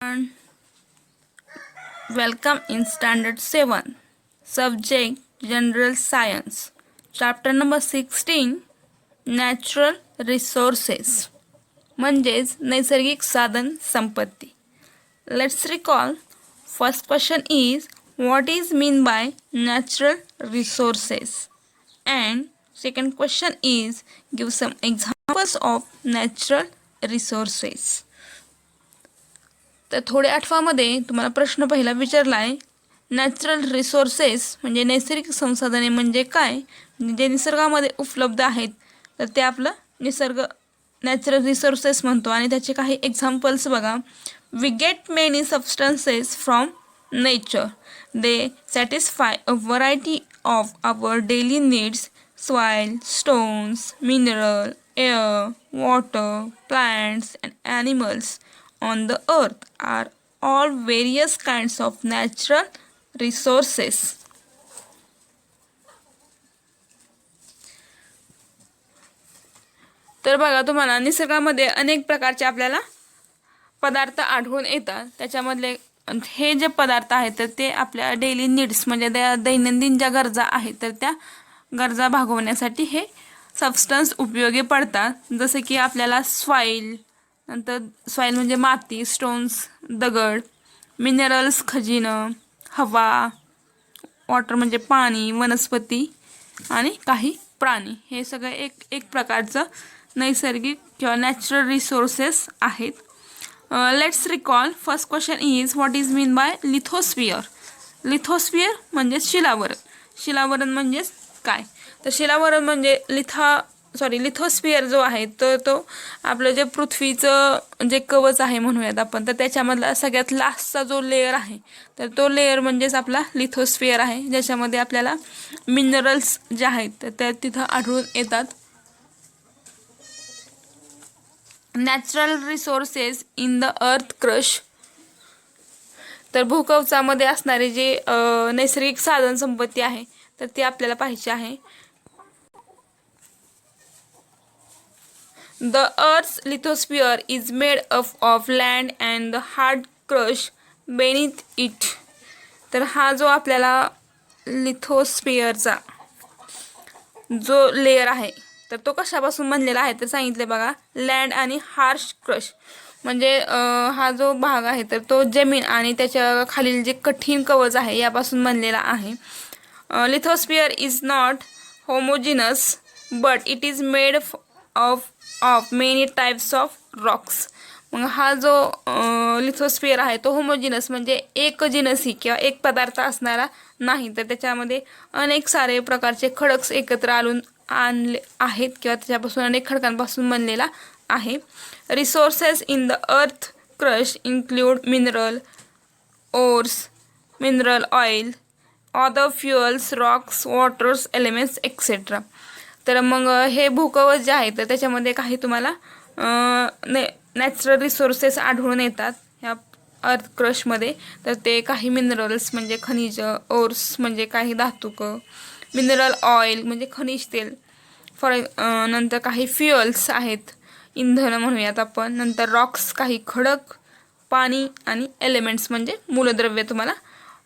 And welcome in Standard 7, Subject General Science, Chapter number 16, Natural Resources, म्हणजेच नैसर्गिक साधन संपत्ती. Let's recall. First question is, what is mean by natural resources? And second question is, give some examples of natural resources. तर थोडे आठवामध्ये तुम्हाला प्रश्न पहिला विचारला आहे, नॅचरल रिसोर्सेस म्हणजे नैसर्गिक संसाधने म्हणजे काय, जे निसर्गामध्ये उपलब्ध आहेत तर ते आपलं निसर्ग नॅचरल रिसोर्सेस म्हणतो. आणि त्याचे काही एक्झाम्पल्स बघा. We get many substances from nature. They satisfy a variety of our daily needs. Soil, stones, mineral, air, water, plants and animals on the earth are all various kinds of natural resources. तर बघा, तुम्हाला निसर्गामध्ये अनेक प्रकारचे आपल्याला पदार्थ आढळून येतात. त्याच्यामधले हे जे पदार्थ आहेत तर ते आपल्या डेली नीड्स म्हणजे दैनंदिन ज्या गरजा आहेत तर त्या गरजा भागवण्यासाठी हे सबस्टन्स उपयोगी पडतात. जसे की आपल्याला सॉइल, नंतर सॉइल म्हणजे माती, स्टोन्स दगड, मिनरल्स खजिनं, हवा, वॉटर म्हणजे पाणी, वनस्पती आणि काही प्राणी, हे सगळं एक प्रकारचं नैसर्गिक किंवा नॅचरल रिसोर्सेस आहेत. Let's recall. First question is, what is mean by lithosphere? Lithosphere म्हणजे शिलावरण. शिलावरण म्हणजेच काय? तर शिलावरण म्हणजे लिथोस्फिअर जो आहे तर तो आपलं जे पृथ्वीचं जे कवच आहे म्हणूयात आपण, तर त्याच्यामधला सगळ्यात लास्टचा जो लेअर आहे तर तो लेअर म्हणजेच आपला लिथोस्फिअर आहे, ज्याच्यामध्ये आपल्याला मिनरल्स जे आहेत तर त्या तिथं आढळून येतात. नॅचरल रिसोर्सेस इन द अर्थ क्रश. तर भूकवचामध्ये असणारे जे नैसर्गिक साधन संपत्ती आहे तर ती आपल्याला पाहिजे आहे. The Earth's lithosphere is made up of land and the hard crust beneath it. तर हा जो आपल्याला लिथोस्फिअरचा जो लेअर आहे तर तो कशापासून बनलेला आहे तर सांगितले बघा, लँड आणि हार्श क्रश म्हणजे हा जो भाग आहे तर तो जमीन आणि त्याच्या खालील जे कठीण कवच आहे यापासून बनलेला आहे. Lithosphere is not homogeneous but it is made of many types of rocks. मग हा जो लिथोस्फिअर आहे तो होमोजिनस म्हणजे एक जिनसी किंवा एक पदार्थ असणारा नाही, तर त्याच्यामध्ये अनेक सारे प्रकारचे खडक एकत्र आणले आहेत किंवा त्याच्यापासून अनेक खडकांपासून बनलेला आहे. रिसोर्सेस इन द अर्थ crush include mineral ores, mineral oil, other fuels, Roxx, waters, elements etcetera. तर मग हे भूकवच जे आहे तर त्याच्यामध्ये काही तुम्हाला नॅचरल रिसोर्सेस आढळून येतात ह्या अर्थ क्रशमध्ये. तर ते काही मिनरल्स म्हणजे खनिज, ओर्स म्हणजे काही धातुक, मिनरल ऑइल म्हणजे खनिज तेल, नंतर काही फ्युअल्स आहेत, इंधन म्हणूयात आपण, नंतर रॉक्स काही खडक, पाणी आणि एलिमेंट्स म्हणजे मूलद्रव्य तुम्हाला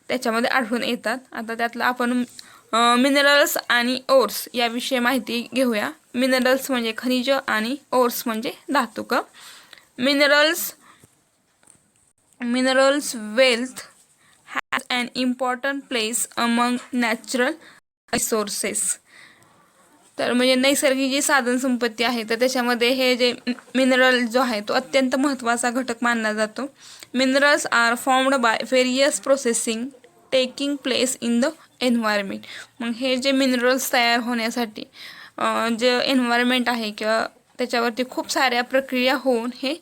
त्याच्यामध्ये आढळून येतात. आता त्यातलं आपण मिनरल्स आणि ओर्स याविषयी माहिती घेऊया. मिनरल्स म्हणजे खनिज आणि ओर्स म्हणजे धातुक. Minerals wealth has an important place among natural resources. तर म्हणजे नैसर्गिक जी साधन संपत्ती आहे तर त्याच्यामध्ये हे जे मिनरल जो आहे तो अत्यंत महत्त्वाचा घटक मानला जातो. Minerals are formed by various processing taking place in the environment. मग हे जे मिनरल्स तयार होण्यासाठी जे एन्व्हायरमेंट आहे किंवा त्याच्यावरती खूप साऱ्या प्रक्रिया होऊन हे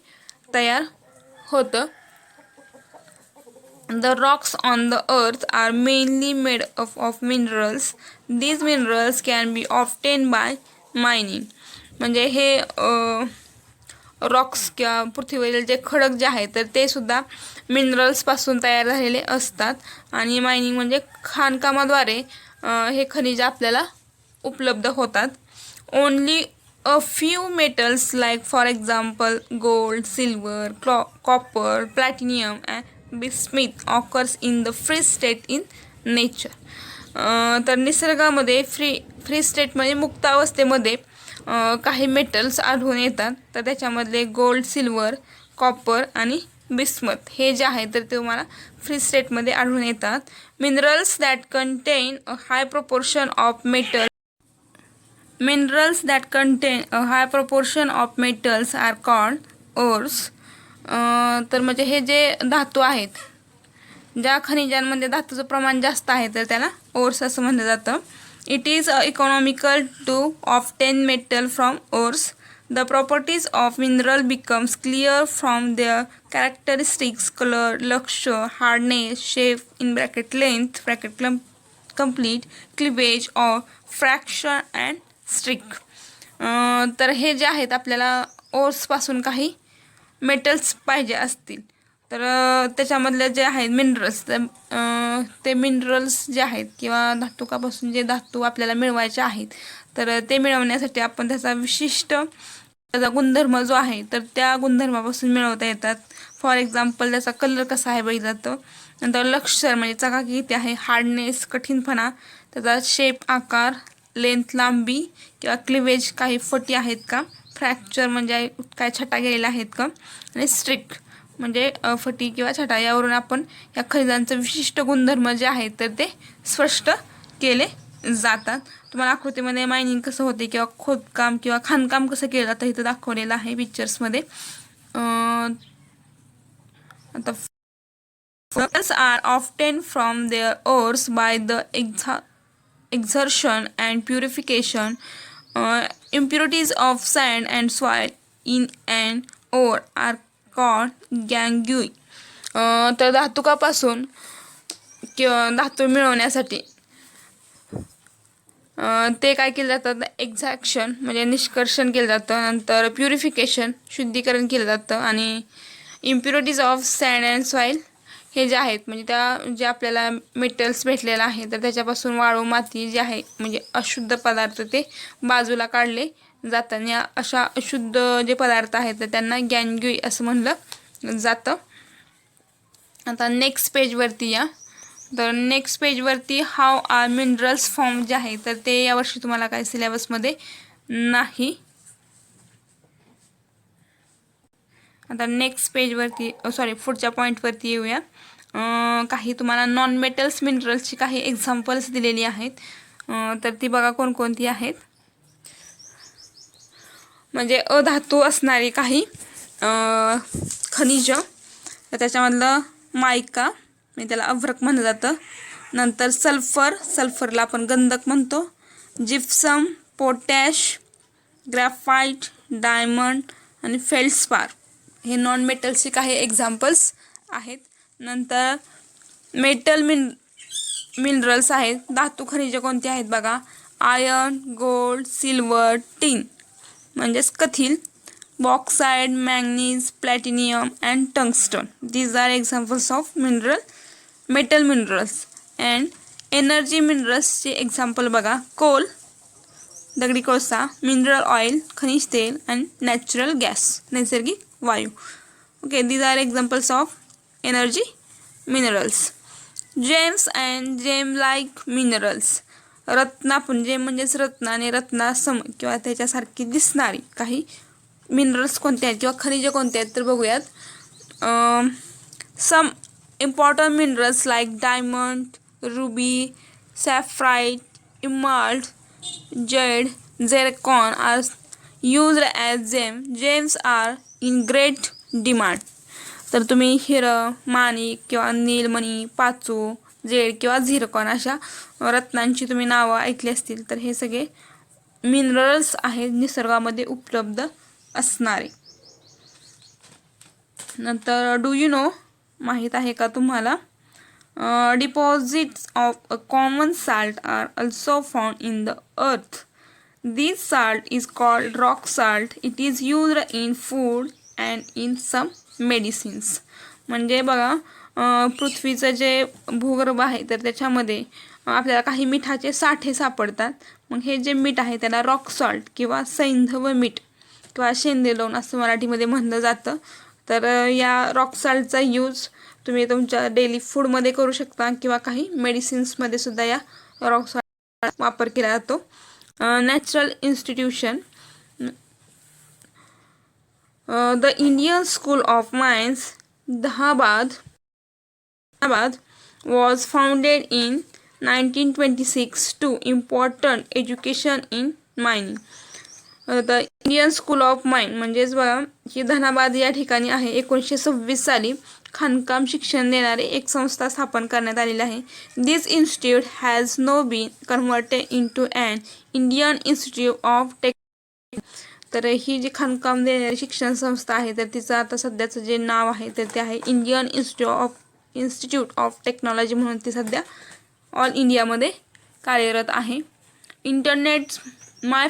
तयार होतं. The rocks on the earth are mainly made up of minerals. These minerals can be obtained by mining. म्हणजे हे रॉक्स किंवा पृथ्वीवरील जे खडक जे आहेत तर ते सुद्धा मिनरल्सपासून तयार झालेले असतात. आणि मायनिंग म्हणजे खाणकामाद्वारे हे खनिज आपल्याला उपलब्ध होतात. Only A few metals like for example gold, silver, copper, platinum and bismuth occurs in the free state in nature. तर निसर्गामध्ये फ्री स्टेटमध्ये मुक्त अवस्थेमध्ये काही मेटल्स आढळून येतात. तर त्याच्यामधले गोल्ड, सिल्वर, कॉपर आणि बिस्मथ हे जे आहे तर ते तुम्हाला फ्री स्टेटमध्ये आढळून येतात. Minerals that contain a high proportion of metal Minerals that contain a high proportion of metals are called ores. तर म्हणजे हे जे धातू आहेत, ज्या खनिजांमध्ये धातूचं प्रमाण जास्त आहे तर त्याला ओर्स असं म्हणलं जातं. It is economical to obtain metal from ores. The properties of mineral becomes clear from their characteristics, colour, लक्ष्य, hardness, shape in bracket length bracket complete, cleavage or fraction and streak. तर हे जे आहेत आपल्याला ओर्सपासून काही मेटल्स पाहिजे असतील तर त्याच्यामधले जे आहेत मिनरल्स, तर ते मिनरल्स जे आहेत किंवा धातुकापासून जे धातू आपल्याला मिळवायचे आहेत तर ते मिळवण्यासाठी आपण त्याचा विशिष्ट त्याचा गुणधर्म जो आहे तर त्या गुणधर्मापासून मिळवता येतात. फॉर एक्झाम्पल त्याचा कलर कसा आहे बघितला जातो. नंतर लक्ष्य म्हणजे चकाकी किती आहे, हार्डनेस कठीणपणा, त्याचा शेप आकार, लेंथ लांबी किंवा क्लिवेज काही फटी आहेत का, फ्रॅक्चर म्हणजे काय छटा गेलेल्या आहेत का, आणि स्ट्रिक म्हणजे फटी किंवा छटा. यावरून आपण या खनिजांचं विशिष्ट गुणधर्म जे आहेत तर ते स्पष्ट केले जातात. तुम्हाला आकृतीमध्ये मायनिंग कसं होते किंवा खोदकाम किंवा खाणकाम कसं केलं जातं इथं दाखवलेलं आहे पिक्चर्समध्ये. आता minerals are obtained from their ores by the exertion and purification. Impurities of sand and soil in an ore are called gangue. तर धातुकापासून किंवा धातू मिळवण्यासाठी ते काय केलं जातं, एक्झॅक्शन म्हणजे निष्कर्षण केलं जातं, नंतर प्युरिफिकेशन शुद्धीकरण केलं जातं, आणि impurities of sand and soil हे जे आहेत म्हणजे त्या जे आपल्याला मेटल्स भेटलेलं आहे तर त्याच्यापासून वाळू माती जे आहे म्हणजे अशुद्ध पदार्थ ते बाजूला काढले जातात. आणि अशा अशुद्ध जे पदार्थ आहेत तर त्यांना गॅन्ग्युई असं म्हणलं जातं. आता नेक्स्ट पेजवरती या. तर नेक्स्ट पेजवरती हाव आर मिनरल्स फॉर्म जे आहे तर ते यावर्षी तुम्हाला काय सिलेबसमध्ये नाही. आता नेक्स्ट पेजवरती पुढच्या पॉईंटवरती येऊया. काही तुम्हाला नॉन मेटल्स मिनरल्सची काही एक्झाम्पल्स दिलेली आहेत. तर ती बघा कोणकोणती आहेत. म्हणजे अधातू असणारी काही खनिज, तर त्याच्यामधलं मायका म्हणजे त्याला अभ्रक म्हणलं जातं. नंतर सल्फरला आपण गंधक म्हणतो. जिप्सम, पोटॅश, ग्रॅफाईट, डायमंड आणि फेल्डस्पार हे नॉन मेटल्सचे काही एक्झाम्पल्स आहेत. नंतर मेटल मिनरल्स आहेत. धातू खनिजे कोणती आहेत बघा. आयर्न, गोल्ड, सिल्वर, टिन म्हणजेच कथील, bauxite, manganese, platinum and tungsten. These are examples of metal minerals. And energy मिनरल्सचे एक्झाम्पल बघा. कोल दगडी कोळसा, मिनरल ऑइल खनिज तेल अँड नॅचरल गॅस नैसर्गिक वायू. Okay, these are examples of energy minerals. Gems and gem like minerals. रत्नापुंजे म्हणजेच रत्न आणि रत्नासम किंवा त्याच्यासारखी दिसणारी काही मिनरल्स कोणते आहेत किंवा खनिजे कोणते आहेत तर बघूयात. Some important minerals like diamond, ruby, sapphire, emerald, jade, zircon are used as gems are in great demand. तर तुम्ही हिरं, माणिक किंवा नीलमणी, पाचू, जेड किंवा झिरकॉन अशा रत्नांची तुम्ही नावं ऐकली असतील. तर हे सगळे मिनरल्स आहेत निसर्गामध्ये उपलब्ध असणारे. नंतर डू यू नो माहीत आहे का तुम्हाला. Deposits of a common salt are also found in the earth. This salt is called rock salt. It is used in food and in some medicines. म्हणजे बघा पृथ्वीचं जे भूगर्भ आहे तर त्याच्यामध्ये आपल्याला काही मिठाचे साठे सापडतात. मग हे जे मीठ आहे त्याला रॉक सॉल्ट किंवा सैंधव मीठ किंवा शेंदे लोण असं मराठीमध्ये म्हणलं जातं. तर या रॉक सॉल्टचा यूज तुम्ही तुमच्या डेली फूडमध्ये करू शकता किंवा काही मेडिसिन्समध्ये सुद्धा या रॉक सॉल्ट वापर केला जातो. Natural institution. The Indian school of mines Dhahabad was founded in 1926 to important education in mining. The Indian school of mine म्हणजेच बघा ही धनाबाद या ठिकाणी आहे. 1926 साली खाणकाम शिक्षण देणारी एक संस्था स्थापन करण्यात आलेली आहे. This institute has no been converted into and Indian Institute of तर ही जी खाणकाम देणारी शिक्षण संस्था आहे तर तिचं आता सध्याचं जे नाव आहे तर ते आहे इंडियन इन्स्टिट्यूट ऑफ टेक्नॉलॉजी म्हणून ती सध्या ऑल इंडियामध्ये कार्यरत आहे. Internet my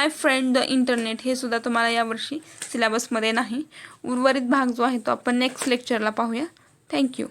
friend the internet हे सुद्धा तुम्हाला यावर्षी सिलेबसमध्ये नाही. उर्वरित भाग जो आहे तो आपण नेक्स्ट लेक्चरला पाहूया. थँक्यू.